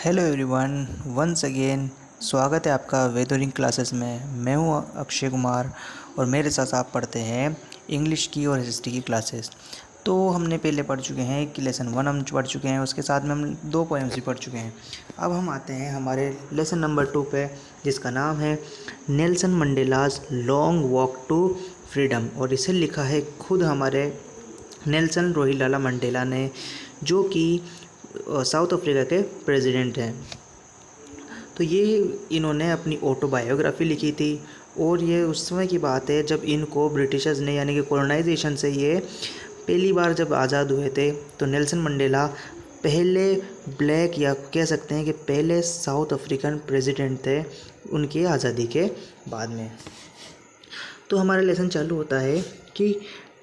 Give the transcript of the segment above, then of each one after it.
Hello everyone, once again स्वागत है आपका वेदरिंग क्लासेस में। मैं हूं अक्षय कुमार और मेरे साथ आप पढ़ते हैं इंग्लिश की और हिस्ट्री की क्लासेस। तो हमने पहले पढ़ चुके हैं कि लेसन 1 हम पढ़ चुके हैं, उसके साथ में हम 2 पोएम्स भी पढ़ चुके हैं। अब हम आते हैं हमारे लेसन नंबर 2 पे, जिसका नाम है Nelson Mandela's long walk to freedom. और इसे लिखा है खुद हमारे नेल्सन रोहिलाला मंडेला ने, जो कि साउथ अफ्रीका के प्रेसिडेंट हैं। तो ये इन्होंने अपनी ऑटोबायोग्राफी लिखी थी और ये उस समय की बात है जब इनको ब्रिटिशर्स ने यानी कि कॉलोनाइजेशन से ये पहली बार जब आज़ाद हुए थे। तो नेल्सन मंडेला पहले ब्लैक या कह सकते हैं कि पहले साउथ अफ्रीकन प्रेसिडेंट थे उनकी आज़ादी के बाद में। तो हमारा लेसन चालू होता है कि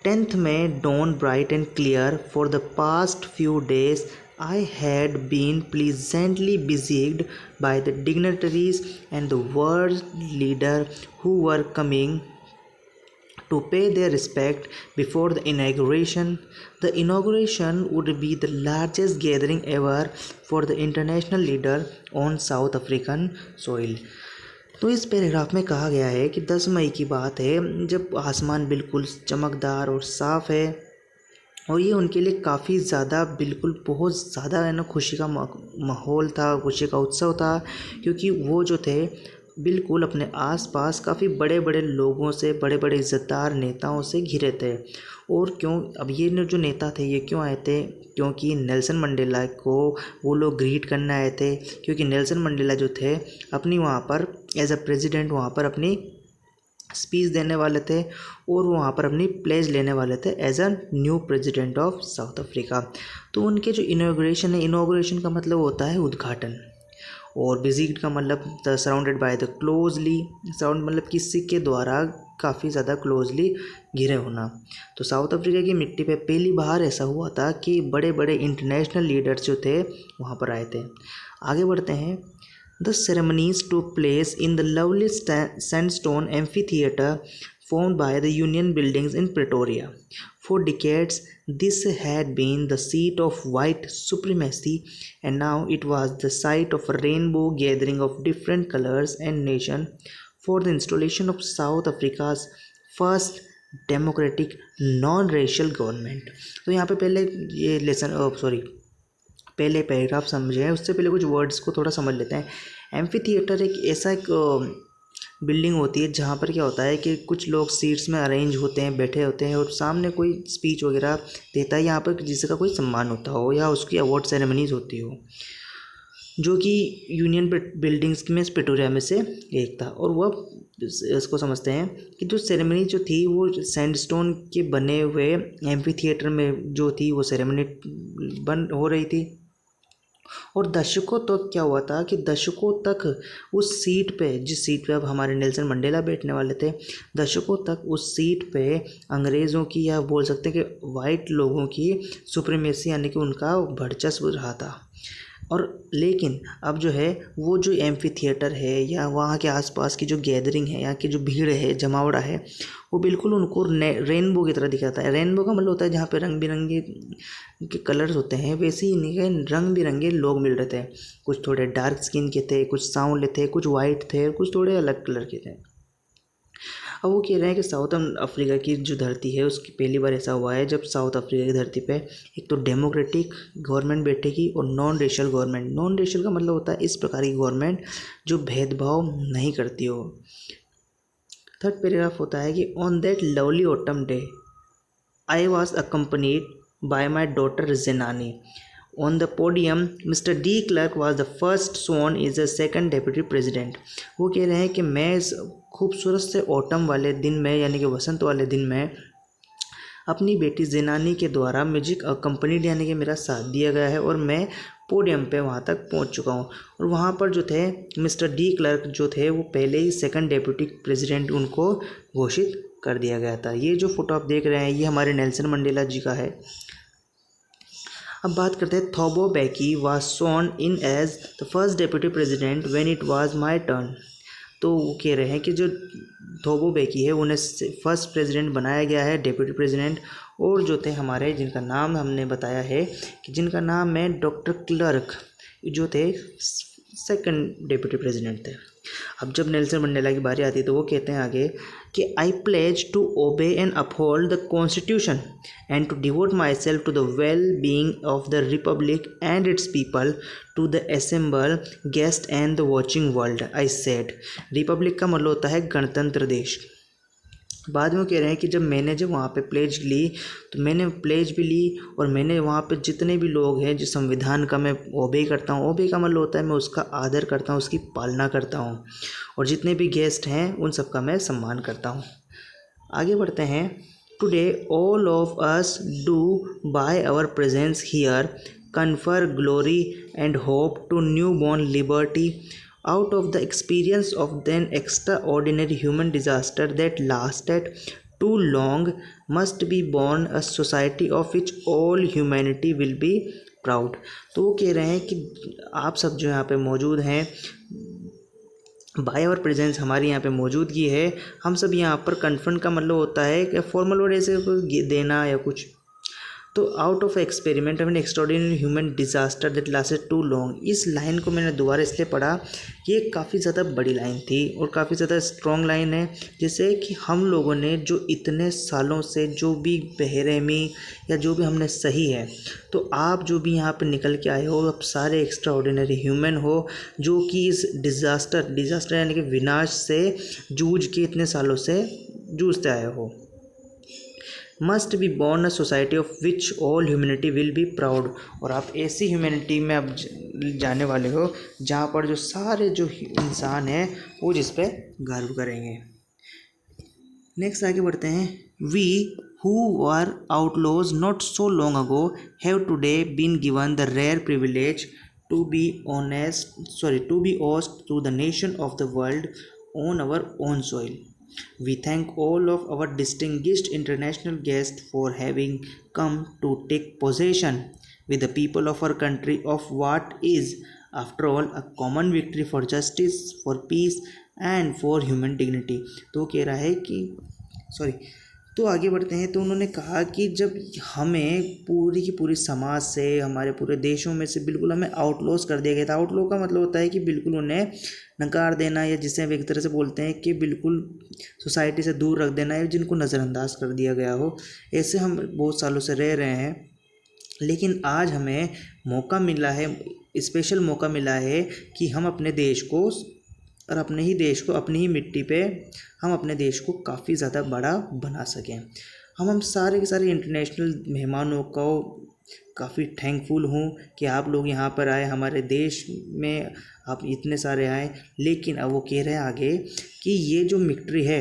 10th में dawn bright and clear for the past few days I had been pleasantly busied by the dignitaries and the world leader who were coming to pay their respect before the inauguration. The inauguration would be the largest gathering ever for the international leader on South African soil. तो इस paragraph में कहा गया है कि 10 मई की बात है जब आसमान बिल्कुल चमकदार और साफ़ है और ये उनके लिए काफ़ी ज़्यादा बिल्कुल बहुत ज़्यादा है ना खुशी का माहौल था, खुशी का उत्सव था, क्योंकि वो जो थे बिल्कुल अपने आसपास काफ़ी बड़े बड़े लोगों से, बड़े बड़े इज़्ज़तदार नेताओं से घिरे थे। और क्यों अब ये जो नेता थे ये क्यों आए थे? क्योंकि नेल्सन मंडेला को वो लोग ग्रीट करने आए थे, क्योंकि नेल्सन मंडेला जो थे अपनी वहाँ पर एज अ प्रेसिडेंट वहाँ पर अपनी स्पीच देने वाले थे और वहाँ पर अपनी प्लेज लेने वाले थे as a new president of South Africa. तो उनके जो इनॉग्रेशन है, इनॉग्रेशन का मतलब होता है उद्घाटन, और विजिट का मतलब surrounded by the closely, surround मतलब किसी के द्वारा काफ़ी ज़्यादा क्लोजली घिरे होना। तो साउथ अफ्रीका की मिट्टी पे पहली बार ऐसा हुआ था कि बड़े बड़े इंटरनेशनल लीडर्स जो थे वहाँ पर आए थे। आगे बढ़ते हैं। The ceremonies took place in the lovely sandstone amphitheater formed by the Union buildings in Pretoria. For decades, this had been the seat of white supremacy, and now it was the site of a rainbow gathering of different colors and nations for the installation of South Africa's first democratic non-racial government. तो यहाँ पे पहले ये पहले paragraph समझे हैं, उससे पहले कुछ वर्ड्स को थोड़ा समझ लेते हैं। एम्फी थिएटर एक ऐसा बिल्डिंग होती है जहाँ पर क्या होता है कि कुछ लोग सीट्स में अरेंज होते हैं, बैठे होते हैं और सामने कोई स्पीच वगैरह देता है यहाँ पर जिसका कोई सम्मान होता हो या उसकी अवार्ड सेरेमनीज होती हो, जो कि यूनियन बिल्डिंग्स में प्रिटोरिया में से एक था। और वह इसको समझते हैं कि जो सेरेमनी जो थी वो सैंडस्टोन के बने हुए एम्फी थिएटर में जो थी वो सेरेमनी बन हो रही थी। और दशकों तक क्या हुआ था कि दशकों तक उस सीट पे, जिस सीट पे अब हमारे नेल्सन मंडेला बैठने वाले थे, दशकों तक उस सीट पे अंग्रेज़ों की या बोल सकते हैं कि वाइट लोगों की सुप्रीमेसी यानी कि उनका वर्चस्व रहा था। और लेकिन अब जो है वो जो एम्फी थिएटर है या वहाँ के आसपास की जो गैदरिंग है, यहाँ की जो भीड़ है, जमावड़ा है, वो बिल्कुल उनको रेनबो की तरह दिखाता है। रेनबो का मतलब होता है जहाँ पे रंग बिरंगे के कलर्स होते हैं, वैसे ही इन्हीं रंग बिरंगे लोग मिल रहे थे। कुछ थोड़े डार्क स्किन के थे, कुछ सांवले थे, कुछ वाइट थे, कुछ थोड़े अलग कलर के थे। अब वो कह रहे हैं कि साउथ अफ्रीका की जो धरती है उसकी पहली बार ऐसा हुआ है जब साउथ अफ्रीका की धरती पे एक तो डेमोक्रेटिक गवर्नमेंट बैठेगी और non racial government. Non racial का मतलब होता है इस प्रकार की गवर्नमेंट जो भेदभाव नहीं करती हो। थर्ड पैराग्राफ होता है कि on that lovely autumn day I was accompanied by my daughter Zenani. On the podium, Mr. D. Clark was the first sworn as the second deputy president. वो कह रहे हैं कि मैं इस खूबसूरत से ऑटम वाले दिन में यानी कि वसंत वाले दिन में अपनी बेटी जेनानी के द्वारा म्यूजिक अकम्पनीड यानी कि मेरा साथ दिया गया है और मैं पोडियम पे वहाँ तक पहुँच चुका हूँ। और वहाँ पर जो थे मिस्टर डी क्लर्क जो थे वो पहले ही सेकंड डेप्यूटी प्रेसिडेंट उनको घोषित कर दिया गया था। ये जो फोटो आप देख रहे हैं ये हमारे नेल्सन मंडेला जी का है। अब बात करते हैं Thabo Mbeki was sworn in as the first deputy president when it was my turn. तो वो कह रहे हैं कि जो थॉबो बेकी है उन्हें फर्स्ट प्रेसिडेंट बनाया गया है, डेप्यूटी प्रेसिडेंट। और जो थे हमारे जिनका नाम हमने बताया है कि जिनका नाम है डॉक्टर क्लर्क, जो थे सेकंड डिप्टी प्रेसिडेंट थे। अब जब नेल्सन मंडेला की बारी आती है तो वो कहते हैं आगे कि I pledge to obey and uphold the constitution and to devote my self to the well being of the republic and its people to the assemble guest and the watching world. I said, republic का मतलब होता है गणतंत्र देश। बाद में वो कह रहे हैं कि जब वहाँ पे प्लेज ली तो मैंने प्लेज भी ली और मैंने वहाँ पे जितने भी लोग हैं जो संविधान का मैं ओबे करता हूँ, ओबे का मतलब होता है मैं उसका आदर करता हूँ, उसकी पालना करता हूँ, और जितने भी गेस्ट हैं उन सबका मैं सम्मान करता हूँ। आगे बढ़ते हैं। Today all of us do by our presence here confer glory and hope to newborn liberty out of the experience of then extraordinary human disaster that lasted too long must be born a society of which all humanity will be proud। तो वो कह रहे हैं कि आप सब जो यहाँ पे मौजूद हैं, बाय आवर प्रेजेंस हमारी यहाँ पे मौजूदगी है, हम सब यहाँ पर कन्फर्म का मतलब होता है कि फॉर्मल वर्ड ऐसे देना या कुछ। तो out of experiment of an extraordinary human disaster that lasted too long, इस लाइन को मैंने दोबारा इसलिए पढ़ा, ये काफ़ी ज़्यादा बड़ी लाइन थी और काफ़ी ज़्यादा स्ट्रॉन्ग लाइन है, जिससे कि हम लोगों ने जो इतने सालों से जो भी बेरहमी या जो भी हमने सही है, तो आप जो भी यहाँ पे निकल के आए हो आप सारे एक्स्ट्राऑर्डिनरी ह्यूमन हो जो कि इस डिज़ास्टर यानी कि विनाश से जूझ के इतने सालों से जूझते आए हो। Must be born a society of which all humanity will be proud, और आप ऐसी ह्यूमैनिटी में अब जाने वाले हो जहाँ पर जो सारे जो इंसान हैं वो जिस पे गर्व करेंगे। नेक्स्ट आगे बढ़ते हैं। We who are outlaws not so long ago have today been given the rare privilege to be host to the nation of the world on our own soil. We thank all of our distinguished international guests for having come to take possession with the people of our country of what is, after all, a common victory for justice, for peace and for human dignity। तो कह रहा है कि तो आगे बढ़ते हैं। तो उन्होंने कहा कि जब हमें पूरी की पूरी समाज से, हमारे पूरे देशों में से बिल्कुल हमें आउटलॉस कर दिया गया था। आउटलॉ का मतलब होता है कि बिल्कुल उन्हें नकार देना, या जिसे हम एक तरह से बोलते हैं कि बिल्कुल सोसाइटी से दूर रख देना, या जिनको नज़रअंदाज कर दिया गया हो। ऐसे हम बहुत सालों से रह रहे हैं, लेकिन आज हमें मौका मिला है, स्पेशल मौका मिला है कि हम अपने देश को और अपने ही देश को, अपनी ही मिट्टी पे हम अपने देश को काफ़ी ज़्यादा बड़ा बना सकें। हम सारे के सारे इंटरनेशनल मेहमानों को काफ़ी थैंकफुल हूँ कि आप लोग यहाँ पर आए, हमारे देश में आप इतने सारे आए। लेकिन अब वो कह रहे हैं आगे कि ये जो विक्ट्री है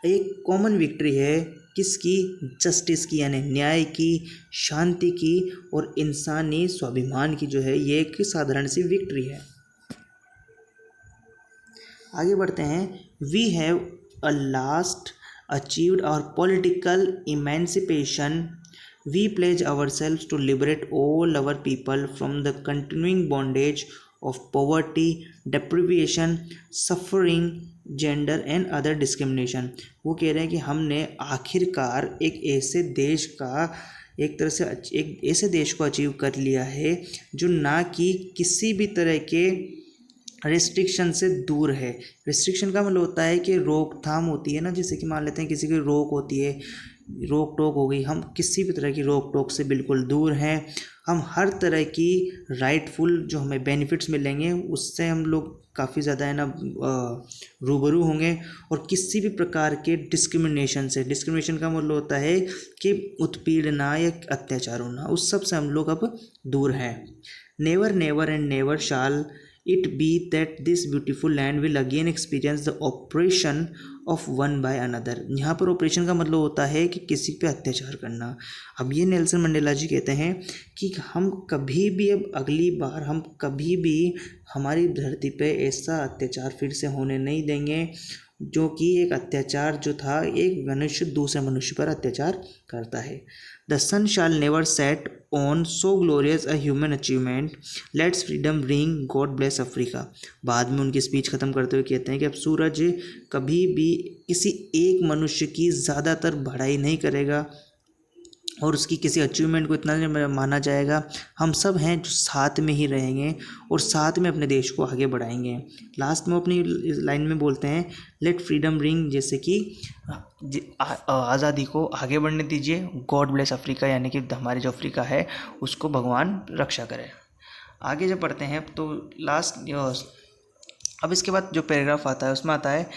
एक कॉमन विक्ट्री है, किसकी? जस्टिस की, यानी न्याय की, शांति की और इंसानी स्वाभिमान की जो है ये एक साधारण सी विक्ट्री है। आगे बढ़ते हैं। We have a last achieved our political emancipation. We pledge ourselves to liberate all our people from the continuing bondage of poverty, deprivation, suffering, gender and other discrimination. वो कह रहे हैं कि हमने आखिरकार एक ऐसे देश का, एक तरह से एक ऐसे देश को अचीव कर लिया है जो ना कि किसी भी तरह के रिस्ट्रिक्शन से दूर है। रिस्ट्रिक्शन का मतलब होता है कि रोकथाम होती है ना, जैसे कि मान लेते हैं किसी की रोक होती है, रोक टोक हो गई, हम किसी भी तरह की रोक टोक से बिल्कुल दूर हैं। हम हर तरह की राइटफुल जो हमें बेनिफिट्स मिलेंगे उससे हम लोग काफ़ी ज़्यादा है ना रूबरू होंगे, और किसी भी प्रकार के डिस्क्रिमिनेशन से, डिस्क्रिमिनेशन का मतलब होता है कि उत्पीड़ना या अत्याचार होना, उस सब से हम लोग अब दूर हैं। Never never and never shall it be that this beautiful land will again experience the oppression of one by another। यहाँ पर ऑपरेशन का मतलब होता है कि किसी पे अत्याचार करना। अब ये नेल्सन मंडेला जी कहते हैं कि हम कभी भी, अब अगली बार हम कभी भी हमारी धरती पे ऐसा अत्याचार फिर से होने नहीं देंगे, जो कि एक अत्याचार जो था, एक मनुष्य दूसरे मनुष्य पर अत्याचार करता है। The sun shall never set on so glorious a human achievement, let's freedom ring, God bless Africa. बाद में उनकी स्पीच ख़त्म करते हुए कहते हैं कि अब सूरज कभी भी किसी एक मनुष्य की ज़्यादातर बढ़ाई नहीं करेगा, और उसकी किसी अचीवमेंट को इतना नहीं माना जाएगा। हम सब हैं जो साथ में ही रहेंगे और साथ में अपने देश को आगे बढ़ाएंगे। लास्ट में अपनी लाइन में बोलते हैं लेट फ्रीडम रिंग, जैसे कि आज़ादी को आगे बढ़ने दीजिए, गॉड ब्लेस अफ्रीका, यानी कि हमारे जो अफ्रीका है उसको भगवान रक्षा करे। आगे जब पढ़ते हैं तो अब इसके बाद जो पैराग्राफ आता है उसमें आता है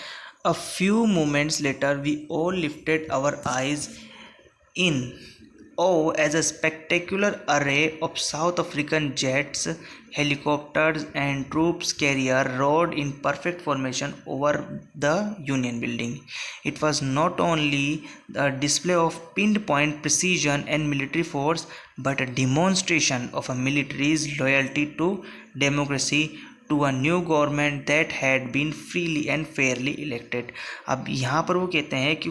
a few moments later we all lifted our eyes in awe as a spectacular array of South African jets, helicopters, and troops carrier rode in perfect formation over the Union building. It was not only a display of pinpoint precision and military force, but a demonstration of a military's loyalty to democracy, to a new government that had been freely and fairly elected. अब यहाँ पर वो कहते हैं कि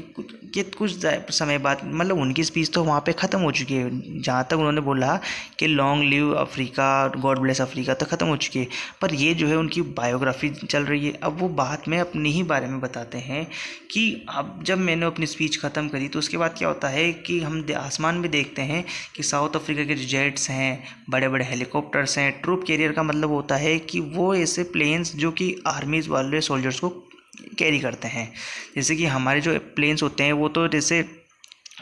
कुछ समय बाद, मतलब उनकी स्पीच तो वहाँ पे ख़त्म हो चुकी है, जहाँ तक उन्होंने बोला कि long live Africa, God bless Africa, तो ख़त्म हो चुकी है, पर ये जो है उनकी बायोग्राफी चल रही है। अब वो बात में अपने ही बारे में बताते हैं कि अब जब मैंने अपनी स्पीच ख़त्म करी तो उसके बाद क्या होता है कि हम आसमान में देखते हैं कि साउथ अफ्रीका के जो जेट्स हैं, बड़े बड़े हेलीकॉप्टर्स हैं, ट्रूप कैरियर का मतलब होता है कि वो ऐसे प्लेन्स जो कि आर्मीज़ वाले सोल्जर्स को कैरी करते हैं। जैसे कि हमारे जो प्लेन्स होते हैं वो तो जैसे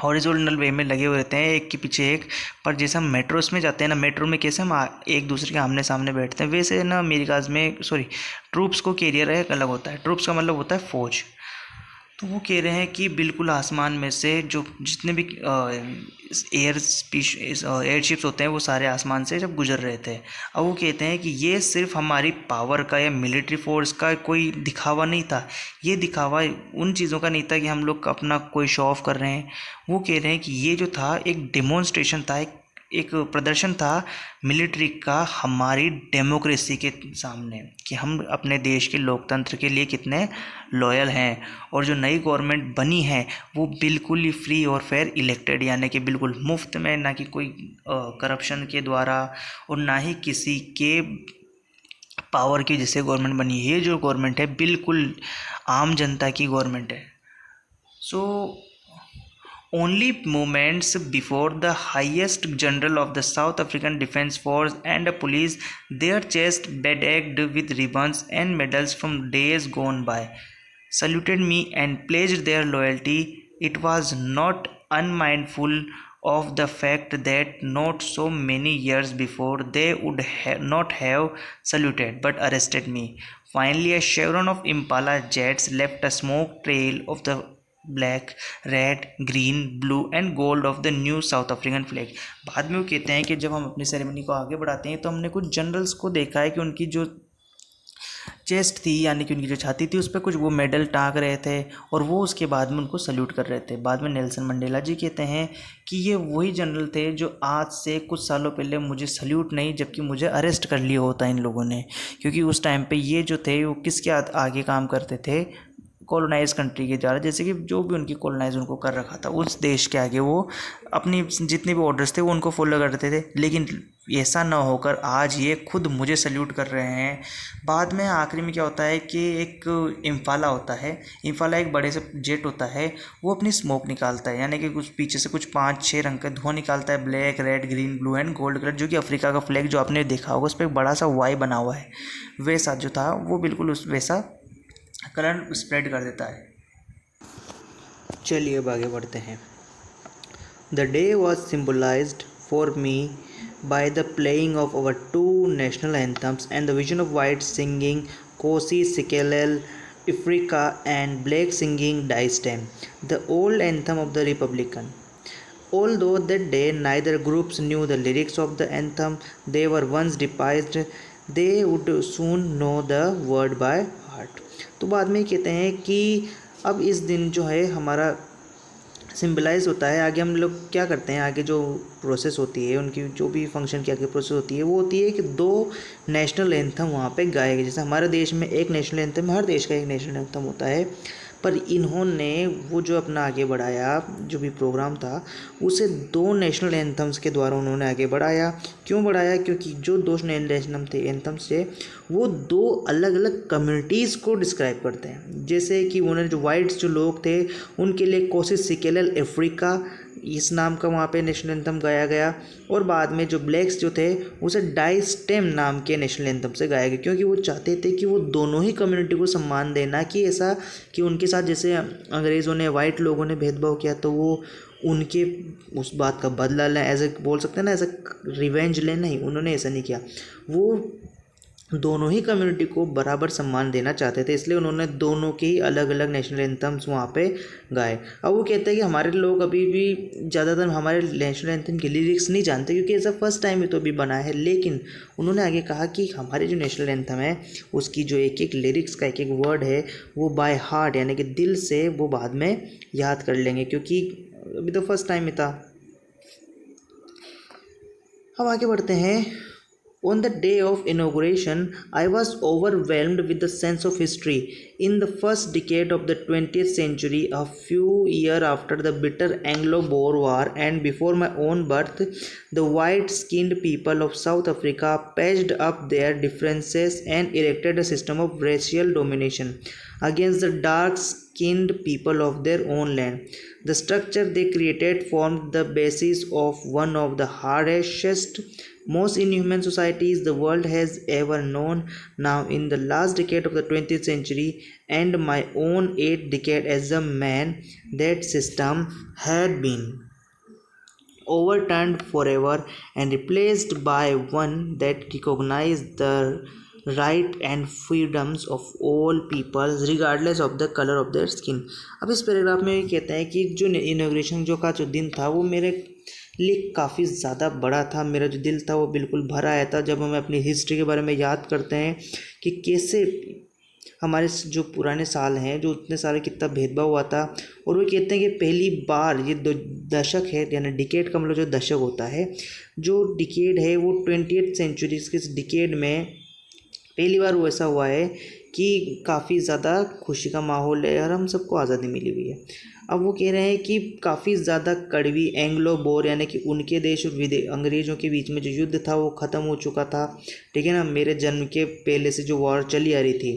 हॉरिजॉन्टल वे में लगे हुए रहते हैं एक के पीछे एक, पर जैसे हम मेट्रोस में जाते हैं ना, मेट्रो में कैसे हम एक दूसरे के आमने सामने बैठते हैं, वैसे ना अमेरिकाज में ट्रूप्स को कैरियर एक अलग होता है। ट्रूप्स का मतलब होता है फ़ौज। तो वो कह रहे हैं कि बिल्कुल आसमान में से जो जितने भी एयरशिप्स होते हैं वो सारे आसमान से जब गुजर रहे थे। अब वो कहते हैं कि ये सिर्फ हमारी पावर का या मिलिट्री फोर्स का कोई दिखावा नहीं था, ये दिखावा उन चीज़ों का नहीं था कि हम लोग अपना कोई शो ऑफ कर रहे हैं। वो कह रहे हैं कि ये जो था एक डेमोन्स्ट्रेशन था, एक प्रदर्शन था मिलिट्री का हमारी डेमोक्रेसी के सामने, कि हम अपने देश के लोकतंत्र के लिए कितने लॉयल हैं। और जो नई गवर्नमेंट बनी है वो बिल्कुल ही फ्री और फेयर इलेक्टेड, यानी कि बिल्कुल मुफ्त में, ना कि कोई करप्शन के द्वारा और ना ही किसी के पावर की जिससे गवर्नमेंट बनी है। ये जो गवर्नमेंट है बिल्कुल आम जनता की गवर्नमेंट है। सो only moments before the highest general of the South African Defence Force and a police, their chest bedecked with ribbons and medals from days gone by, saluted me and pledged their loyalty. It was not unmindful of the fact that not so many years before they would not have saluted but arrested me. Finally, a chevron of Impala jets left a smoke trail of the black, red, green, blue and gold of the new south African flag. बाद में वो कहते हैं कि जब हम अपनी ceremony को आगे बढ़ाते हैं तो हमने कुछ जनरल्स को देखा है कि उनकी जो चेस्ट थी, यानी कि उनकी जो छाती थी, उस पर कुछ वो मेडल टांग रहे थे और वो उसके बाद में उनको सल्यूट कर रहे थे। बाद में नेल्सन मंडेला जी कहते हैं कि ये वही जनरल थे जो आज से कुछ सालों पहले मुझे सल्यूट नहीं जबकि मुझे अरेस्ट कर लिया होता इन लोगों ने, क्योंकि उस टाइम पे ये जो थे वो किसके आगे काम करते थे, कॉलोनाइज कंट्री के द्वारा, जैसे कि जो भी उनकी कॉलोनाइज उनको कर रखा था उस देश के आगे वो अपनी जितने भी ऑर्डर्स थे वो उनको फॉलो करते थे। लेकिन ऐसा ना होकर आज ये खुद मुझे सल्यूट कर रहे हैं। बाद में आखिरी में क्या होता है कि एक इम्फाला होता है, इम्फाला एक बड़े से जेट होता है, वो अपनी स्मोक निकालता है, यानी कि कुछ पीछे से कुछ 5-6 रंग का धुआं निकालता है, black, red, green, blue and gold colour, जो कि अफ्रीका का फ्लैग जो आपने देखा होगा उस पर एक बड़ा सा वाई बना हुआ है, वैसा जो था वो बिल्कुल उस वैसा कलर स्प्रेड कर देता है। चलिए अब आगे बढ़ते हैं। The day was symbolised for me by the playing of our two national anthems and the vision of white singing Kosi Sikelel Ifrika and black singing Daistem, the old anthem of the Republican. Although that day neither groups knew the lyrics of the anthem they were once devised, they would soon know the word by heart. तो बाद में कहते हैं कि अब इस दिन जो है हमारा सिम्बलाइज होता है। आगे हम लोग क्या करते हैं, आगे जो प्रोसेस होती है उनकी जो भी फंक्शन की आगे प्रोसेस होती है वो होती है कि 2 नेशनल एंथम वहाँ पे गाए गए। जैसे हमारे देश में एक नेशनल एंथम, हर देश का एक नेशनल एंथम होता है, पर इन्होंने वो जो अपना आगे बढ़ाया जो भी प्रोग्राम था उसे 2 नेशनल एंथम्स के द्वारा उन्होंने आगे बढ़ाया। क्यों बढ़ाया? क्योंकि जो 2 नेशनल एंथम्स थे वो 2 अलग अलग कम्युनिटीज़ को डिस्क्राइब करते हैं। जैसे कि उन्होंने जो वाइट्स जो लोग थे उनके लिए कोसी सिकेलल अफ्रीका इस नाम का वहाँ पे नेशनल एंथम गाया गया। और बाद में जो ब्लैक्स जो थे उसे डाई स्टेम नाम के नेशनल एंथम से गाया गया, क्योंकि वो चाहते थे कि वो दोनों ही कम्युनिटी को सम्मान देना, कि ऐसा कि उनके साथ जैसे अंग्रेज़ों ने वाइट लोगों ने भेदभाव किया तो वो उनके उस बात का बदला लें, ऐसे बोल सकते हैं ना, ऐसा रिवेंज लें। नहीं, उन्होंने ऐसा नहीं किया। वो दोनों ही कम्युनिटी को बराबर सम्मान देना चाहते थे, इसलिए उन्होंने दोनों के ही अलग अलग नेशनल एंथम्स वहाँ पे गाए। अब वो कहते हैं कि हमारे लोग अभी भी ज़्यादातर हमारे नेशनल एंथम के लिरिक्स नहीं जानते, क्योंकि ऐसा फर्स्ट टाइम ही तो अभी बना है। लेकिन उन्होंने आगे कहा कि हमारे जो नेशनल एंथम है उसकी जो एक एक लिरिक्स का एक एक वर्ड है वो बाय हार्ट यानी कि दिल से वो बाद में याद कर लेंगे, क्योंकि अभी तो फर्स्ट टाइम ही था। हम आगे बढ़ते हैं। On the day of inauguration, I was overwhelmed with the sense of history. In the first decade of the 20th century, a few years after the bitter Anglo-Boer War and before my own birth, the white-skinned people of South Africa patched up their differences and erected a system of racial domination against the dark-skinned people of their own land. The structure they created formed the basis of one of the harshest, most inhuman societies the world has ever known. Now, in the last decade of the 20th century and my own 8th decade as a man, that system had been overturned forever and replaced by one that recognized the right and freedoms of all peoples regardless of the color of their skin. अब इस paragraph में ये कहता है कि जो inauguration का जो दिन था वो मेरे लिए काफ़ी ज़्यादा बड़ा था। मेरा जो दिल था वो बिल्कुल भरा आया था जब हम अपनी हिस्ट्री के बारे में याद करते हैं कि कैसे हमारे जो पुराने साल हैं, जो उतने सारे कितना भेदभाव हुआ था। और वो कहते हैं कि पहली बार ये दशक है, यानी डिकेड का मतलब जो दशक होता है, जो डिकेड है वो 20th सेंचुरी के इस डिकेड में पहली बार वो ऐसा हुआ है कि काफ़ी ज़्यादा खुशी का माहौल है और हम सबको आज़ादी मिली हुई है। अब वो कह रहे हैं कि काफ़ी ज़्यादा कड़वी एंग्लो बोर यानी कि उनके देश और अंग्रेज़ों के बीच में जो युद्ध था वो ख़त्म हो चुका था, ठीक है ना। मेरे जन्म के पहले से जो वॉर चली आ रही थी,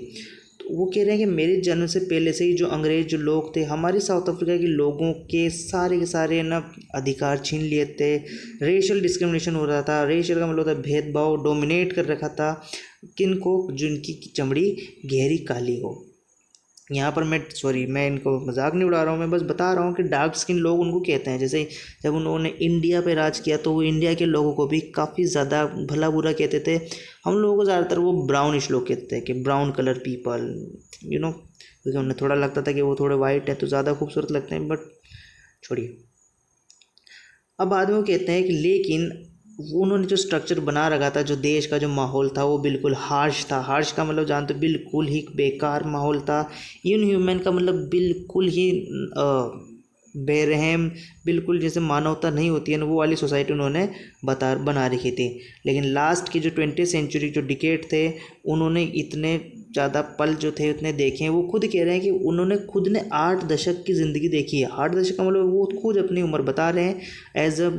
तो वो कह रहे हैं कि मेरे जन्म से पहले से ही जो अंग्रेज़ जो लोग थे हमारे साउथ अफ्रीका के लोगों के सारे ना अधिकार छीन लिए थे। रेशियल डिस्क्रिमिनेशन हो रहा था। रेशियल का मतलब होता है भेदभाव, डोमिनेट कर रखा था किन को, जिनकी चमड़ी गहरी काली हो। यहाँ पर मैं इनको मजाक नहीं उड़ा रहा हूँ, मैं बस बता रहा हूँ कि डार्क स्किन लोग उनको कहते हैं। जैसे जब उन्होंने इंडिया पे राज किया तो वो इंडिया के लोगों को भी काफ़ी ज़्यादा भला बुरा कहते थे। हम लोगों को ज़्यादातर वो ब्राउनिश लोग कहते हैं कि ब्राउन कलर पीपल, क्योंकि उन्हें थोड़ा लगता था कि वो थोड़े वाइट हैं तो ज़्यादा खूबसूरत लगते हैं। बट छोड़िए, अब बाद में वो कहते हैं कि लेकिन उन्होंने जो स्ट्रक्चर बना रखा था, जो देश का जो माहौल था वो बिल्कुल हार्श था। हार्श का मतलब जानते हो, बिल्कुल ही बेकार माहौल था। इनह्यूमन का मतलब बिल्कुल ही बेरहम, बिल्कुल जैसे मानवता नहीं होती है ना, वो वाली सोसाइटी उन्होंने बना रखी थी। लेकिन लास्ट की जो 20th सेंचुरी जो डिकेड थे, उन्होंने इतने ज़्यादा पल जो थे उतने देखे हैं। वो खुद कह रहे हैं कि उन्होंने खुद ने 8 दशक की ज़िंदगी देखी है। 8 दशक का मतलब वो खुद अपनी उम्र बता रहे हैं as a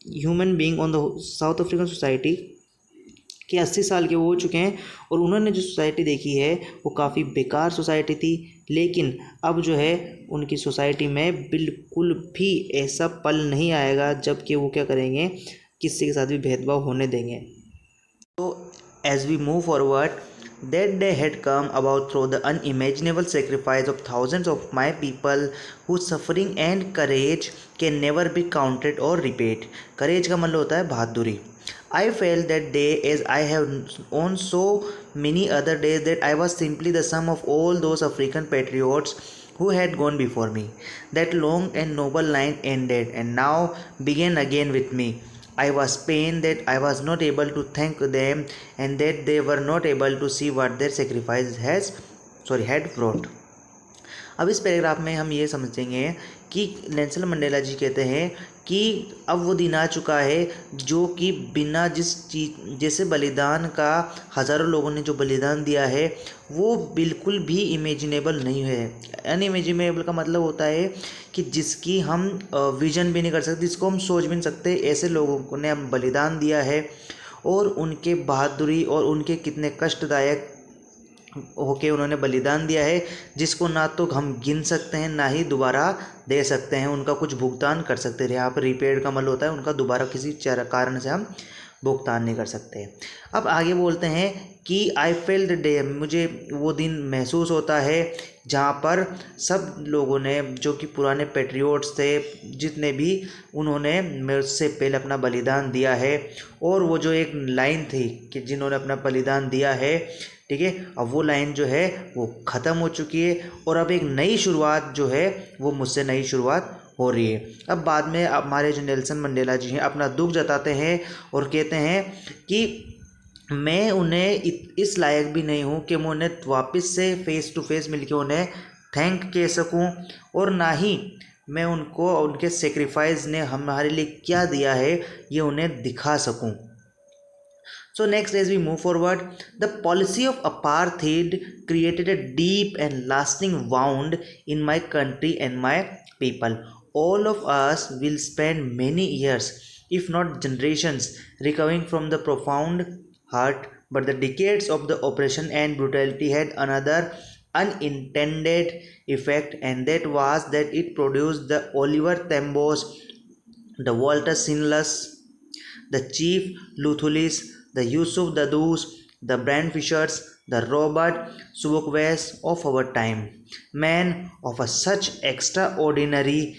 human being on the South African society कि 80 साल के वो हो चुके हैं और उन्होंने जो सोसाइटी देखी है वो काफ़ी बेकार सोसाइटी थी। लेकिन अब जो है उनकी सोसाइटी में बिल्कुल भी ऐसा पल नहीं आएगा जबकि वो क्या करेंगे, किसी के साथ भी भेदभाव होने देंगे। तो as we move forward, that day had come about through the unimaginable sacrifice of thousands of my people whose suffering and courage can never be counted or repaid. Courage का मतलब होता है बहादुरी। I felt that day as I have on so many other days that I was simply the sum of all those African patriots who had gone before me. That long and noble line ended and now began again with me. I was pained that I was not able to thank them and that they were not able to see what their sacrifice had brought. अब इस paragraph में हम ये समझेंगे कि Nelson Mandela जी कहते हैं कि अब वो दिन आ चुका है जो कि बिना जैसे बलिदान का हज़ारों लोगों ने जो बलिदान दिया है वो बिल्कुल भी इमेजिनेबल नहीं है। अनइमेजिनेबल का मतलब होता है कि जिसकी हम विजन भी नहीं कर सकते, जिसको हम सोच भी नहीं सकते, ऐसे लोगों ने हम बलिदान दिया है। और उनके बहादुरी और उनके कितने कष्टदायक होके उन्होंने बलिदान दिया है, जिसको ना तो हम गिन सकते हैं ना ही दोबारा दे सकते हैं, उनका कुछ भुगतान कर सकते हैं। यहाँ पर रिपेड का मतलब होता है उनका दोबारा किसी कारण से हम भुगतान नहीं कर सकते। अब आगे बोलते हैं कि आई फेल द डे, मुझे वो दिन महसूस होता है जहाँ पर सब लोगों ने, जो कि पुराने पेट्रियोट्स थे जितने भी, उन्होंने मुझसे पहले अपना बलिदान दिया है। और वो जो एक लाइन थी कि जिन्होंने अपना बलिदान दिया है, ठीक है, अब वो लाइन जो है वो ख़त्म हो चुकी है और अब एक नई शुरुआत जो है वो मुझसे नई शुरुआत हो रही है। अब बाद में हमारे जो नेल्सन मंडेला जी हैं अपना दुख जताते हैं और कहते हैं कि मैं उन्हें इस लायक भी नहीं हूँ कि मैं उन्हें वापस से फेस टू फेस मिलके उन्हें थैंक कह सकूँ, और ना ही मैं उनको उनके सेक्रीफाइस ने हमारे लिए क्या दिया है ये उन्हें दिखा सकूँ। So next, as we move forward, the policy of apartheid created a deep and lasting wound in my country and my people. All of us will spend many years, if not generations, recovering from the profound hurt, but the decades of the oppression and brutality had another unintended effect, and that was that it produced the Oliver Thambos, the Walter Sinless, the Chief Luthulis, the Yusuf Dadus, the Brand Fishers, the Robert Subukves of our time. Men of a such extraordinary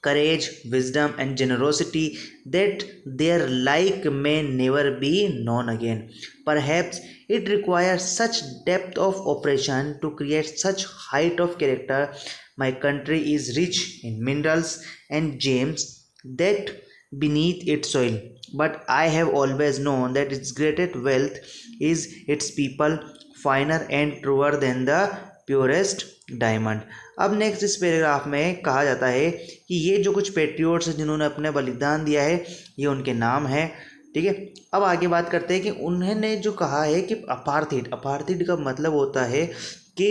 courage, wisdom, and generosity that their like may never be known again. Perhaps it requires such depth of operation to create such height of character. My country is rich in minerals and gems that beneath its soil, but I have always known that its greatest wealth is its people, finer and truer than the purest diamond. अब next इस paragraph में कहा जाता है कि ये जो कुछ पेट्रियोट्स हैं जिन्होंने अपने बलिदान दिया है ये उनके नाम है, ठीक है। अब आगे बात करते हैं कि उन्होंने जो कहा है कि अपार्थीड का मतलब होता है कि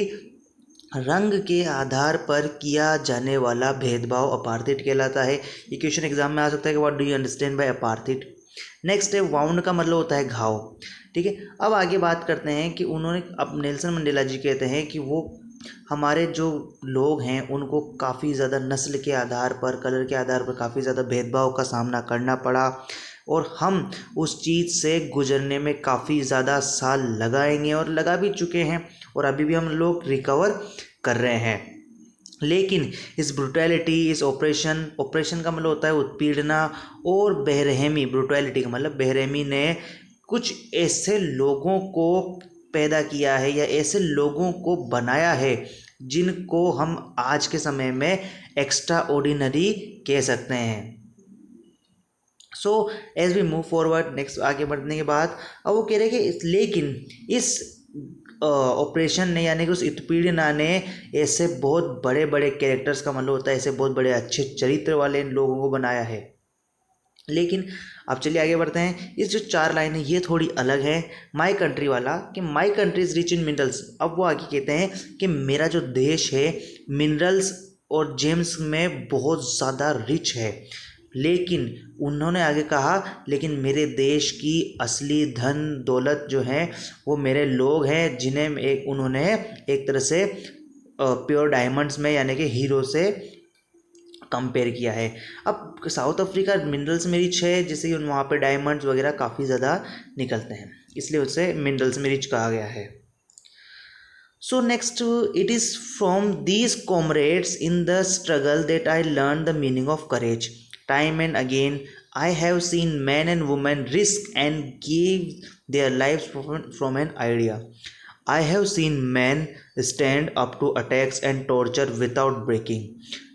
रंग के आधार पर किया जाने वाला भेदभाव अपार्थीड कहलाता है। ये क्वेश्चन एग्जाम में आ सकता है कि what do you understand by apartheid. Next है वाउंड का मतलब होता है घाव, ठीक है। अब आगे बात करते हैं कि उन्होंने, अब नेल्सन मंडेला जी कहते हैं कि वो हमारे जो लोग हैं उनको काफ़ी ज़्यादा नस्ल के आधार पर, कलर के आधार पर काफ़ी ज़्यादा भेदभाव का सामना करना पड़ा और हम उस चीज़ से गुजरने में काफ़ी ज़्यादा साल लगाएंगे और लगा भी चुके हैं और अभी भी हम लोग रिकवर कर रहे हैं। लेकिन इस ब्रुटैलिटी, इस ऑपरेशन का मतलब होता है उत्पीड़ना और बेरहमी, ब्रुटैलिटी का मतलब बेरहमी ने कुछ ऐसे लोगों को पैदा किया है या ऐसे लोगों को बनाया है जिनको हम आज के समय में एक्स्ट्रा ऑर्डिनरी कह सकते हैं। So as we move forward, next आगे बढ़ने के बाद अब वो कह रहे हैं कि लेकिन इस ऑपरेशन ने, यानी कि उस उत्पीड़ना ने ऐसे बहुत बड़े बड़े कैरेक्टर्स का मतलब होता है ऐसे बहुत बड़े अच्छे चरित्र वाले लोगों को बनाया है। लेकिन अब चलिए आगे बढ़ते हैं। इस जो 4 लाइन है ये थोड़ी अलग है। माई कंट्री वाला कि my country is rich in minerals, अब वो आगे कहते हैं कि मेरा जो देश है मिनरल्स और जेम्स में बहुत ज़्यादा रिच है। लेकिन उन्होंने आगे कहा लेकिन मेरे देश की असली धन दौलत जो है वो मेरे लोग हैं, जिन्हें उन्होंने एक तरह से प्योर डायमंड्स में यानी कि हीरो से कंपेयर किया है। अब साउथ अफ्रीका मिनरल्स में रिच है, जैसे कि वहाँ पे डायमंड्स वगैरह काफ़ी ज़्यादा निकलते हैं, इसलिए उसे मिनरल्स में रिच कहा गया है। So next, it is from these comrades in the struggle that I learn the meaning of courage. Time and again I have seen men and women risk and give their lives from an idea. I have seen men stand up to attacks and torture without breaking,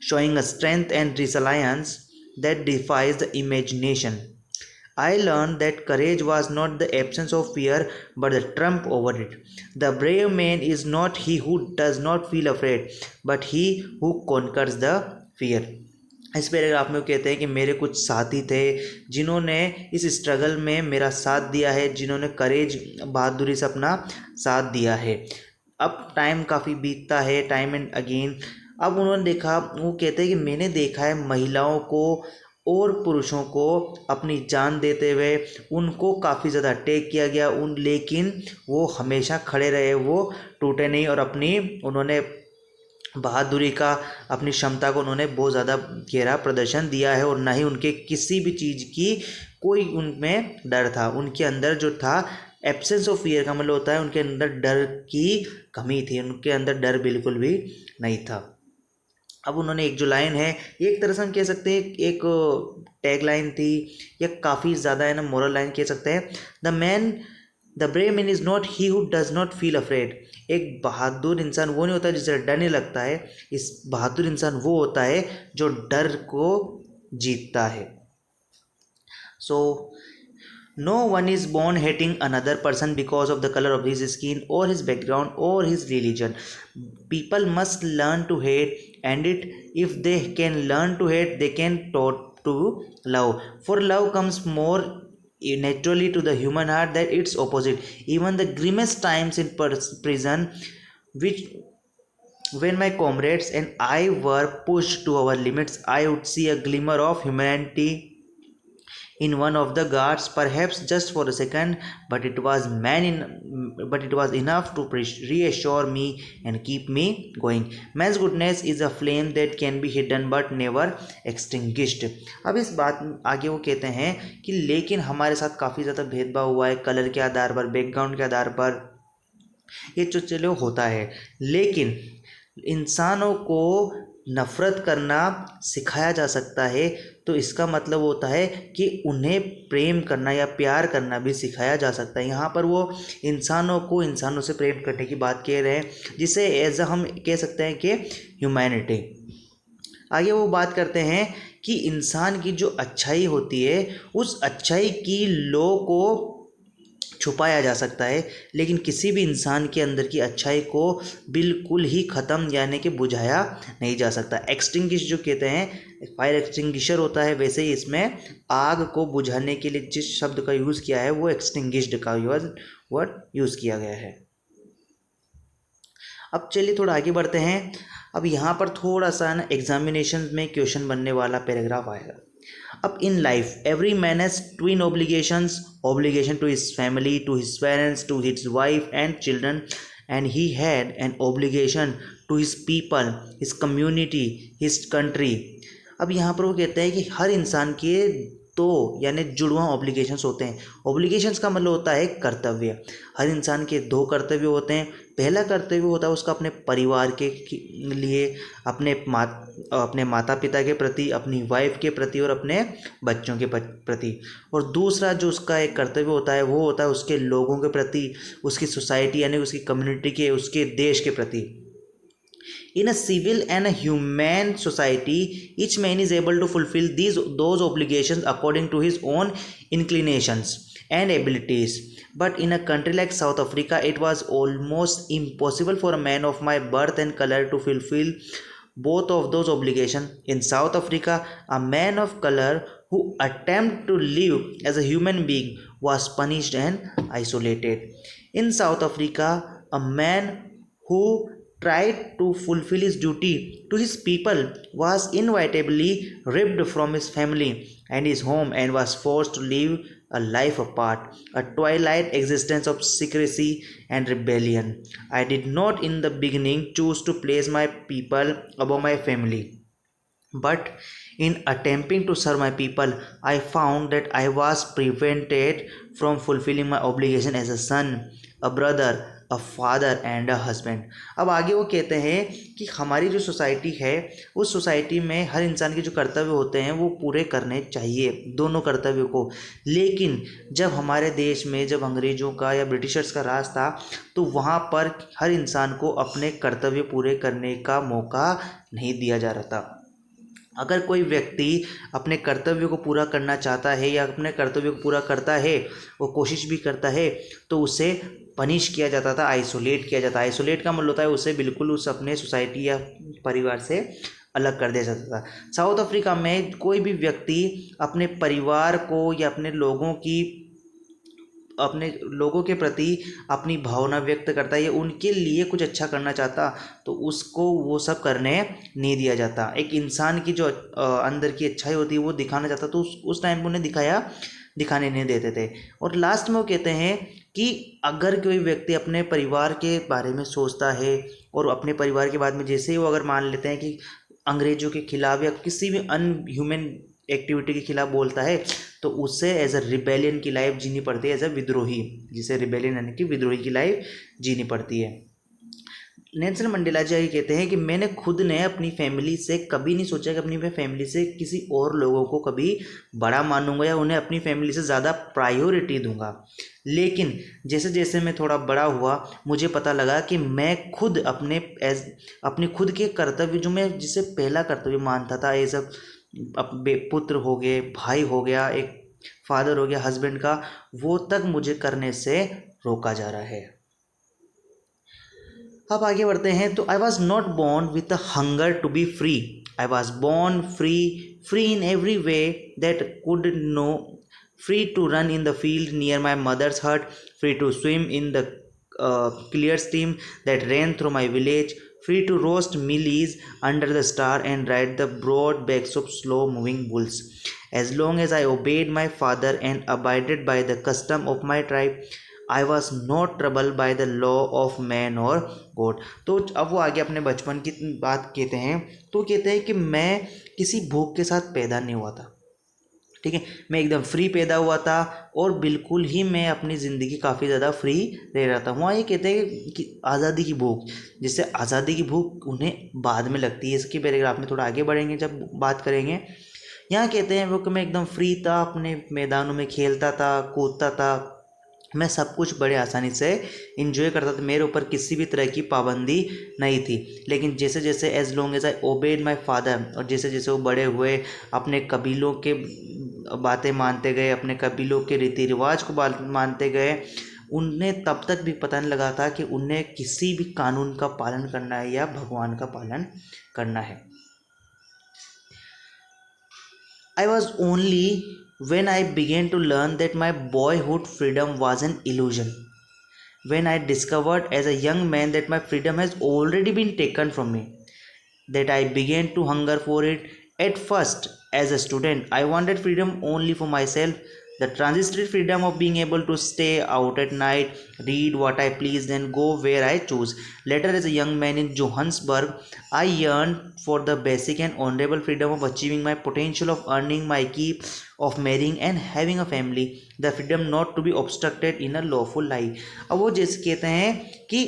showing a strength and resilience that defies the imagination. I learned that courage was not the absence of fear but the trump over it. The brave man is not he who does not feel afraid, but he who conquers the fear. इस paragraph में वो कहते हैं कि मेरे कुछ साथी थे जिन्होंने इस स्ट्रगल में मेरा साथ दिया है, जिन्होंने करेज, बहादुरी से अपना साथ दिया है। अब टाइम काफ़ी बीतता है, टाइम एंड अगेन। अब उन्होंने देखा, वो कहते हैं कि मैंने देखा है महिलाओं को और पुरुषों को अपनी जान देते हुए उनको काफ़ी ज़्यादा अटैक किया गया लेकिन वो हमेशा खड़े रहे, वो टूटे नहीं और उन्होंने बहादुरी का, अपनी क्षमता को उन्होंने बहुत ज़्यादा गहरा प्रदर्शन दिया है और ना ही उनके किसी भी चीज़ की कोई उनमें डर था। उनके अंदर जो था एब्सेंस ऑफ फियर का मतलब होता है उनके अंदर डर की कमी थी, उनके अंदर डर बिल्कुल भी नहीं था। अब उन्होंने एक जो लाइन है, एक तरह से हम कह सकते हैं एक टैग लाइन थी या काफ़ी ज़्यादा है ना मोरल लाइन कह सकते हैं। The brave man is not he who does not feel afraid. एक बहादुर इंसान वो नहीं होता जिसे डर नहीं लगता है, इस बहादुर इंसान वो होता है जो डर को जीतता है। सो no one is born hating another person because of the color of his skin or his background or his religion. People must learn to hate, and if they can learn to hate, they can taught to love. For love comes more naturally to the human heart than its opposite. Even the grimmest times in prison, which when my comrades and I were pushed to our limits, I would see a glimmer of humanity in one of the guards, perhaps just for a second, but it was enough to reassure me and keep me going. Man's goodness is a flame that can be hidden but never extinguished. अब इस बात आगे वो कहते हैं कि लेकिन हमारे साथ काफ़ी ज़्यादा भेदभाव हुआ है, कलर के आधार पर, बैकग्राउंड के आधार पर, ये जो चलो होता है, लेकिन इंसानों को नफ़रत करना सिखाया जा सकता है। तो इसका मतलब होता है कि उन्हें प्रेम करना या प्यार करना भी सिखाया जा सकता है। यहाँ पर वो इंसानों को इंसानों से प्रेम करने की बात कह रहे हैं, जिसे एज हम कह सकते हैं कि ह्यूमैनिटी। आगे वो बात करते हैं कि इंसान की जो अच्छाई होती है उस अच्छाई की लो को छुपाया जा सकता है, लेकिन किसी भी इंसान के अंदर की अच्छाई को बिल्कुल ही ख़त्म यानी कि बुझाया नहीं जा सकता। एक्सटिंग्विश जो कहते हैं, फायर एक्सटिंग्विशर होता है, वैसे ही इसमें आग को बुझाने के लिए जिस शब्द का यूज़ किया है वो एक्सटिंग्विश्ड का वर्ड यूज़ किया गया है। अब चलिए थोड़ा आगे बढ़ते हैं। अब यहाँ पर थोड़ा सा ना एग्जामिनेशन में क्वेश्चन बनने वाला पैराग्राफ आएगा। अब in life every man has twin obligations, obligation to his family, to his parents, to his wife and children, and he had an obligation to his people, his community, his country. अब यहाँ पर वो कहते हैं कि हर इंसान के दो यानी जुड़वा ऑब्लिगेशंस होते हैं। ऑब्लिगेशंस का मतलब होता है कर्तव्य। हर इंसान के दो कर्तव्य होते हैं। पहला कर्तव्य होता है उसका अपने परिवार के लिए, अपने माता पिता के प्रति, अपनी वाइफ के प्रति और अपने बच्चों के प्रति। और दूसरा जो उसका एक कर्तव्य होता है वो होता है उसके लोगों के प्रति, उसकी सोसाइटी यानी उसकी कम्युनिटी के, उसके देश के प्रति। In a civil and a humane society, each man is able to fulfill those obligations according to his own inclinations and abilities. But in a country like South Africa, it was almost impossible for a man of my birth and color to fulfill both of those obligations. In South Africa, a man of color who attempted to live as a human being was punished and isolated. In South Africa, a man who tried to fulfill his duty to his people was inevitably ripped from his family and his home and was forced to live a life apart, a twilight existence of secrecy and rebellion. I did not in the beginning choose to place my people above my family, but in attempting to serve my people, I found that I was prevented from fulfilling my obligation as a son, a brother, a father and a husband. अब आगे वो कहते हैं कि हमारी जो society है उस सोसाइटी में हर इंसान के जो कर्तव्य होते हैं वो पूरे करने चाहिए, दोनों कर्तव्यों को। लेकिन जब हमारे देश में जब अंग्रेज़ों का या ब्रिटिशर्स का राज था तो वहाँ पर हर इंसान को अपने कर्तव्य पूरे करने का मौका नहीं दिया जा रहा था। अगर कोई व्यक्ति अपने कर्तव्य को पूरा करना चाहता है या अपने कर्तव्य को पूरा करता है, वो कोशिश भी करता है, तो उसे पनिश किया जाता था, आइसोलेट किया जाता है। आइसोलेट का मतलब होता है उसे बिल्कुल उस अपने सोसाइटी या परिवार से अलग कर दिया जाता था। साउथ अफ्रीका में कोई भी व्यक्ति अपने परिवार को या अपने लोगों की अपने लोगों के प्रति अपनी भावना व्यक्त करता है या उनके लिए कुछ अच्छा करना चाहता, तो उसको वो सब करने नहीं दिया जाता। एक इंसान की जो अंदर की अच्छाई होती है वो दिखाना चाहता, तो उस टाइम पे उन्हें दिखाने नहीं देते थे। और लास्ट में वो कहते हैं कि अगर कोई व्यक्ति अपने परिवार के बारे में सोचता है और अपने परिवार के बारे में जैसे ही वो अगर मान लेते हैं कि अंग्रेजों के खिलाफ या किसी भी अनह्यूमन एक्टिविटी के खिलाफ बोलता है, तो उससे एज अ रिबेलियन की लाइफ जीनी पड़ती है, एज अ विद्रोही, जिसे रिबेलियन यानी कि विद्रोही की लाइफ जीनी पड़ती है। नेल्सन मंडेला जी ये कहते हैं कि मैंने खुद ने अपनी फैमिली से कभी नहीं सोचा कि अपनी फैमिली से किसी और लोगों को कभी बड़ा मानूंगा या उन्हें अपनी फैमिली से ज़्यादा प्रायोरिटी दूंगा। लेकिन जैसे जैसे मैं थोड़ा बड़ा हुआ मुझे पता लगा कि मैं खुद अपने खुद के कर्तव्य, जो मैं जिसे पहला कर्तव्य मानता था, ये सब पुत्र हो गए, भाई हो गया, एक फादर हो गया, हस्बैंड का, वो तक मुझे करने से रोका जा रहा है। अब आगे बढ़ते हैं। तो I was not born with a hunger to be free, I was born free in every way that could know, free to run in the field near my mother's hut, free to swim in the clear stream that ran through my village, free to roast mealies under the star and ride the broad backs of slow moving bulls. As long as I obeyed my father and abided by the custom of my tribe, I was not trouble by the law of man और God. तो अब वो आगे अपने बचपन की बात कहते हैं, तो कहते हैं कि मैं किसी भूख के साथ पैदा नहीं हुआ था, ठीक है, मैं एकदम फ्री पैदा हुआ था और बिल्कुल ही मैं अपनी ज़िंदगी काफ़ी ज़्यादा फ्री रह रहा था। वहाँ ये कहते हैं कि आज़ादी की भूख, जिससे आज़ादी की भूख उन्हें बाद में लगती है, इसके पैराग्राफ में थोड़ा आगे बढ़ेंगे जब बात करेंगे। यहाँ कहते हैं वो कि मैं एकदम फ्री था, अपने मैदानों में खेलता था, कूदता था, मैं सब कुछ बड़े आसानी से इंजॉय करता था, मेरे ऊपर किसी भी तरह की पाबंदी नहीं थी। लेकिन जैसे जैसे as long as I obeyed my father, और जैसे जैसे वो बड़े हुए, अपने कबीलों के बातें मानते गए, अपने कबीलों के रीति रिवाज को मानते गए, उन्हें तब तक भी पता नहीं लगा था कि उन्हें किसी भी कानून का पालन करना है या भगवान का पालन करना है। I was only when I began to learn that my boyhood freedom was an illusion, when I discovered as a young man that my freedom has already been taken from me, that I began to hunger for it. At first, as a student, I wanted freedom only for myself, the transitory freedom of being able to stay out at night, read what I pleased, and go where I choose. Later, as a young man in Johannesburg, I yearned for the basic and honorable freedom of achieving my potential, of earning my keep, of marrying and having a family, the freedom not to be obstructed in a lawful life. अब वो जैसे कहते हैं कि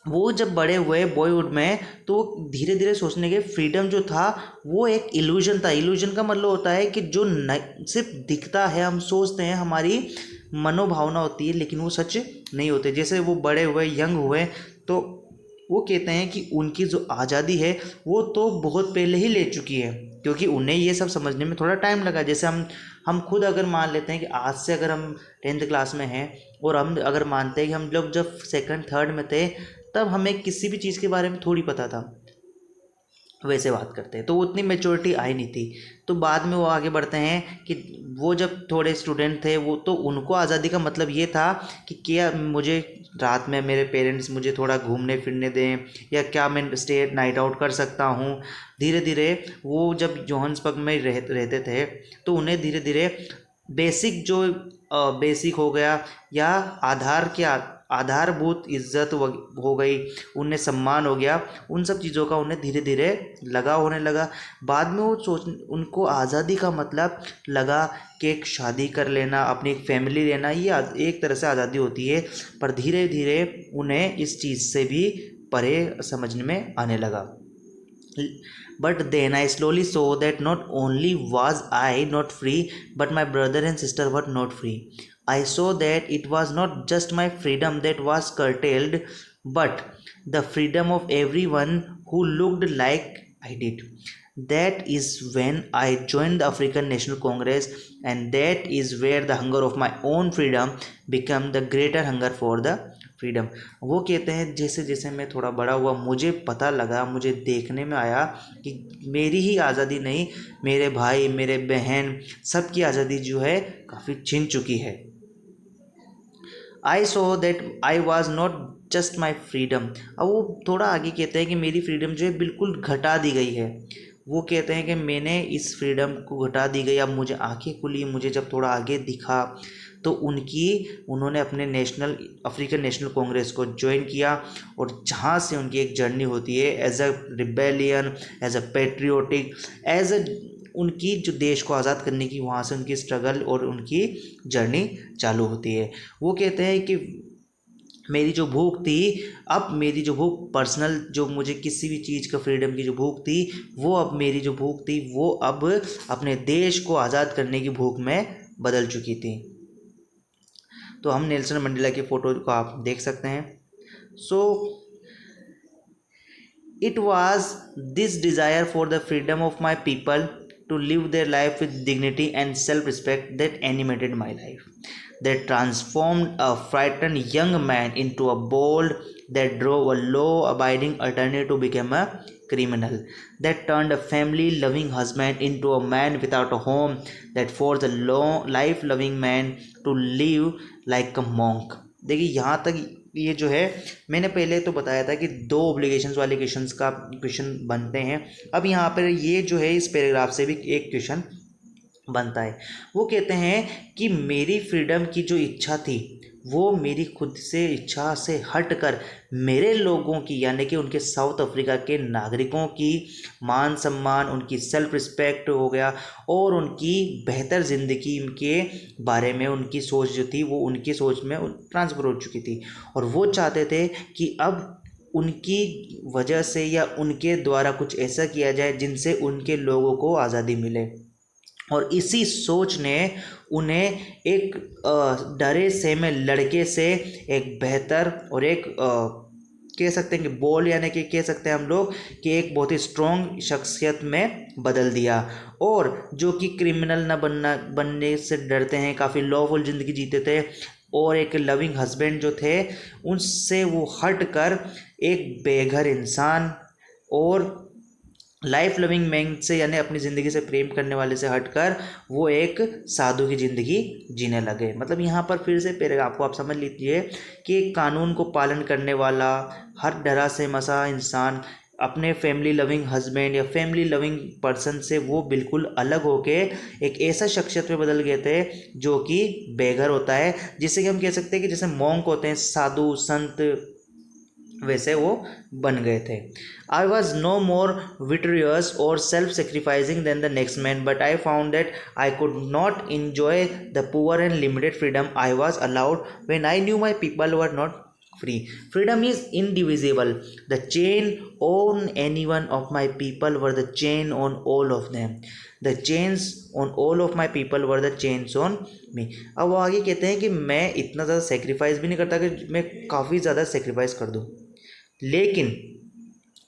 वो जब बड़े हुए बॉयहुड में, तो धीरे धीरे सोचने के फ्रीडम जो था वो एक इल्यूजन था। इल्यूजन का मतलब होता है कि जो सिर्फ दिखता है, हम सोचते हैं, हमारी मनोभावना होती है, लेकिन वो सच नहीं होते। जैसे वो बड़े हुए, यंग हुए, तो वो कहते हैं कि उनकी जो आज़ादी है वो तो बहुत पहले ही ले चुकी है, क्योंकि उन्हें ये सब समझने में थोड़ा टाइम लगा। जैसे हम खुद अगर मान लेते हैं कि आज से अगर हम 10th क्लास में हैं और हम अगर मानते हैं कि हम लोग जब 2nd 3rd में थे तब हमें किसी भी चीज़ के बारे में थोड़ी पता था, वैसे बात करते हैं, तो उतनी मेच्योरिटी आई नहीं थी। तो बाद में वो आगे बढ़ते हैं कि वो जब थोड़े स्टूडेंट थे, वो तो उनको आज़ादी का मतलब ये था कि क्या मुझे रात में मेरे पेरेंट्स मुझे थोड़ा घूमने फिरने दें, या क्या मैं स्टे नाइट आउट कर सकता हूँ। धीरे धीरे वो जब जोहान्सबर्ग में रहते थे, तो उन्हें धीरे धीरे बेसिक जो बेसिक हो गया या आधार के आधारभूत इज्जत हो गई, उन्हें सम्मान हो गया, उन सब चीज़ों का उन्हें धीरे धीरे लगाव होने लगा। बाद में वो उनको आज़ादी का मतलब लगा कि एक शादी कर लेना, अपनी एक फैमिली लेना, ये एक तरह से आज़ादी होती है। पर धीरे धीरे उन्हें इस चीज़ से भी परे समझने में आने लगा। But then I slowly saw that not only was I not free, but my brother and sister were not free. I saw that it was not just my freedom that was curtailed, but the freedom of everyone who looked like I did. That is when I joined the African National Congress, and that is where the hunger of my own freedom became the greater hunger for the freedom. वो कहते हैं जैसे जैसे मैं थोड़ा बड़ा हुआ, मुझे पता लगा, मुझे देखने में आया कि मेरी ही आज़ादी नहीं, मेरे भाई, मेरे बहन, सबकी आज़ादी जो है काफ़ी छिन चुकी है। I saw that I was not just my freedom. अब वो थोड़ा आगे कहते हैं कि मेरी फ्रीडम जो है बिल्कुल घटा दी गई है। वो कहते हैं कि मैंने इस फ्रीडम को घटा दी गई। अब मुझे आंखें खुली, मुझे जब थोड़ा आगे दिखा तो उन्होंने अपने अफ्रीकन नेशनल कांग्रेस को ज्वाइन किया, और जहाँ से उनकी एक जर्नी होती है as a rebellion, as a patriotic, as a उनकी जो देश को आज़ाद करने की, वहाँ से उनकी स्ट्रगल और उनकी जर्नी चालू होती है। वो कहते हैं कि मेरी जो भूख थी, अब मेरी जो भूख पर्सनल, जो मुझे किसी भी चीज़ का फ्रीडम की जो भूख थी, वो अब मेरी जो भूख थी वो अब अपने देश को आज़ाद करने की भूख में बदल चुकी थी। तो हम नेल्सन मंडेला की फ़ोटो को आप देख सकते हैं। So it was this desire for the freedom of my people to live their life with dignity and self-respect that animated my life, that transformed a frightened young man into a bold, that drove a law-abiding attorney to become a criminal, that turned a family-loving husband into a man without a home, that forced a life-loving man to live like a monk। देखिए यहाँ तक ये जो है, मैंने पहले तो बताया था कि 2 ऑब्लिगेशंस वाले क्वेश्चन बनते हैं। अब यहाँ पर ये जो है इस पैराग्राफ से भी एक क्वेश्चन बनता है। वो कहते हैं कि मेरी फ्रीडम की जो इच्छा थी वो मेरी खुद से इच्छा से हटकर मेरे लोगों की, यानी कि उनके साउथ अफ्रीका के नागरिकों की मान सम्मान, उनकी सेल्फ रिस्पेक्ट हो गया, और उनकी बेहतर ज़िंदगी के बारे में उनकी सोच जो थी वो उनकी सोच में ट्रांसफ़र हो चुकी थी। और वो चाहते थे कि अब उनकी वजह से या उनके द्वारा कुछ ऐसा किया जाए जिनसे उनके लोगों को आज़ादी मिले। और इसी सोच ने उन्हें एक डरे सहमे लड़के से एक बेहतर और एक कह सकते हैं कि बोल, यानी कि कह सकते हैं हम लोग कि एक बहुत ही स्ट्रॉन्ग शख्सियत में बदल दिया, और जो कि क्रिमिनल न बनने से डरते हैं, काफ़ी लॉफुल ज़िंदगी जीते थे, और एक लविंग हस्बैंड जो थे उनसे वो हट कर एक बेघर इंसान और लाइफ लविंग मैन से, यानी अपनी ज़िंदगी से प्रेम करने वाले से हटकर वो एक साधु की ज़िंदगी जीने लगे। मतलब यहाँ पर फिर से पैराग्राफ को आप समझ लीजिए कि कानून को पालन करने वाला, हर डरा से मसा इंसान अपने फैमिली लविंग हस्बैंड या फैमिली लविंग पर्सन से वो बिल्कुल अलग होके एक ऐसा शख्सियत में बदल गए थे जो कि बेघर होता है, जिससे कि हम कह सकते हैं कि जैसे मॉन्क होते हैं, साधु संत, वैसे वो बन गए थे। I was no more virtuous or self-sacrificing than the next man, but I found that I could not enjoy the poor and limited freedom I was allowed when I knew my people were not free. Freedom is indivisible. The chain on any one of my people were the chain on all of them. The chains on all of my people were the chains on me. अब वो आगे कहते हैं कि मैं इतना ज़्यादा sacrifice भी नहीं करता कि मैं काफ़ी ज़्यादा सेक्रीफाइस कर दूँ, लेकिन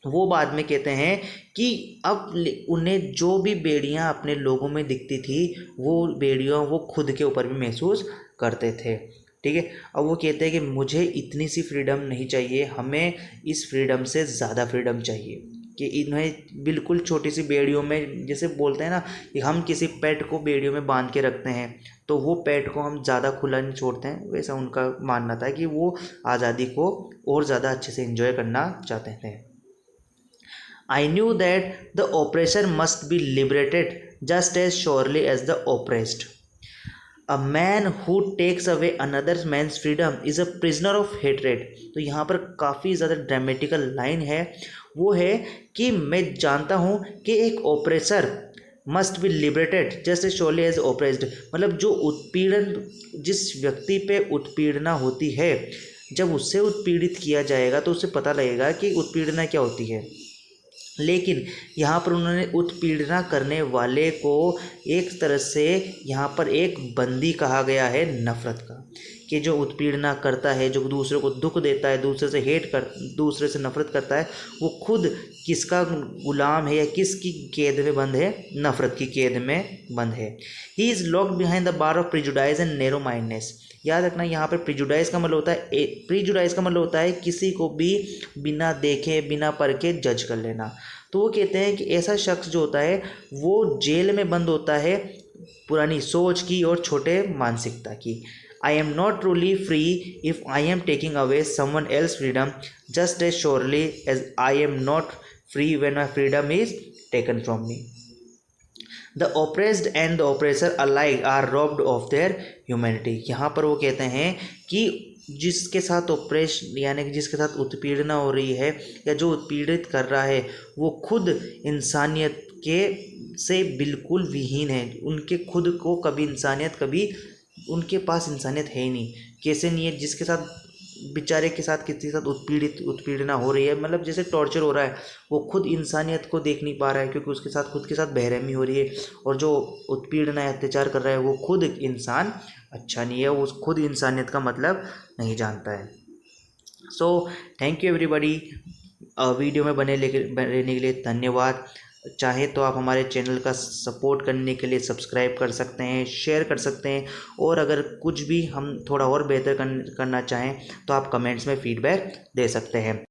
वो बाद में कहते हैं कि अब उन्हें जो भी बेड़ियां अपने लोगों में दिखती थी वो बेड़ियां वो खुद के ऊपर भी महसूस करते थे। ठीक है, अब वो कहते हैं कि मुझे इतनी सी फ्रीडम नहीं चाहिए, हमें इस फ्रीडम से ज़्यादा फ्रीडम चाहिए, कि इन्हें बिल्कुल छोटी सी बेड़ियों में, जैसे बोलते हैं ना कि हम किसी पेट को बेड़ियों में बांध के रखते हैं तो वो पेट को हम ज़्यादा खुला नहीं छोड़ते हैं, वैसा उनका मानना था कि वो आज़ादी को और ज़्यादा अच्छे से एंजॉय करना चाहते थे। I knew that the oppressor must be liberated just as surely as the oppressed. A man who takes away another man's freedom is a prisoner of hatred. तो यहाँ पर काफ़ी ज़्यादा ड्रामेटिकल लाइन है, वो है कि मैं जानता हूँ कि एक oppressor must be liberated just as surely as oppressed. मतलब जो उत्पीड़न, जिस व्यक्ति पे उत्पीड़ना होती है, जब उससे उत्पीड़ित किया जाएगा तो उसे पता लगेगा कि उत्पीड़ना क्या होती है। लेकिन यहाँ पर उन्होंने उत्पीड़ना करने वाले को एक तरह से यहाँ पर एक बंदी कहा गया है नफ़रत का, कि जो उत्पीड़ना करता है, जो दूसरे को दुख देता है, दूसरे से नफ़रत करता है, वो खुद किसका गुलाम है या किसकी कैद में बंद है? नफ़रत की कैद में बंद है। He is locked behind the bar of prejudice and narrow mindness. याद रखना, यहाँ पर प्रिजुडाइज का मतलब होता है किसी को भी बिना देखे बिना परखे जज कर लेना। तो वो कहते हैं कि ऐसा शख्स जो होता है वो जेल में बंद होता है पुरानी सोच की और छोटे मानसिकता की। I am not truly free if I am taking away someone else's freedom just as surely as I am not free when my freedom is taken from me. The oppressed and the oppressor alike are robbed of their humanity. यहाँ पर वो कहते हैं कि जिसके साथ ऑपरेश यानी कि जिसके साथ उत्पीड़ना हो रही है या जो उत्पीड़ित कर रहा है वो खुद इंसानियत के से बिल्कुल विहीन है। उनके खुद को कभी इंसानियत, कभी उनके पास इंसानियत है ही नहीं। कैसे नहीं है? जिसके साथ बेचारे के साथ किसी के साथ उत्पीड़ना हो रही है, मतलब जैसे टॉर्चर हो रहा है, वो खुद इंसानियत को देख नहीं पा रहा है क्योंकि उसके साथ खुद के साथ बेरहमी हो रही है। और जो उत्पीड़ना है, अत्याचार कर रहा है, वो खुद इंसान अच्छा नहीं है, वो खुद इंसानियत का मतलब नहीं जानता है। So thank you everybody. Video में रहने के लिए धन्यवाद। चाहे तो आप हमारे चैनल का सपोर्ट करने के लिए सब्सक्राइब कर सकते हैं, शेयर कर सकते हैं, और अगर कुछ भी हम थोड़ा और बेहतर करना चाहें तो आप कमेंट्स में फीडबैक दे सकते हैं।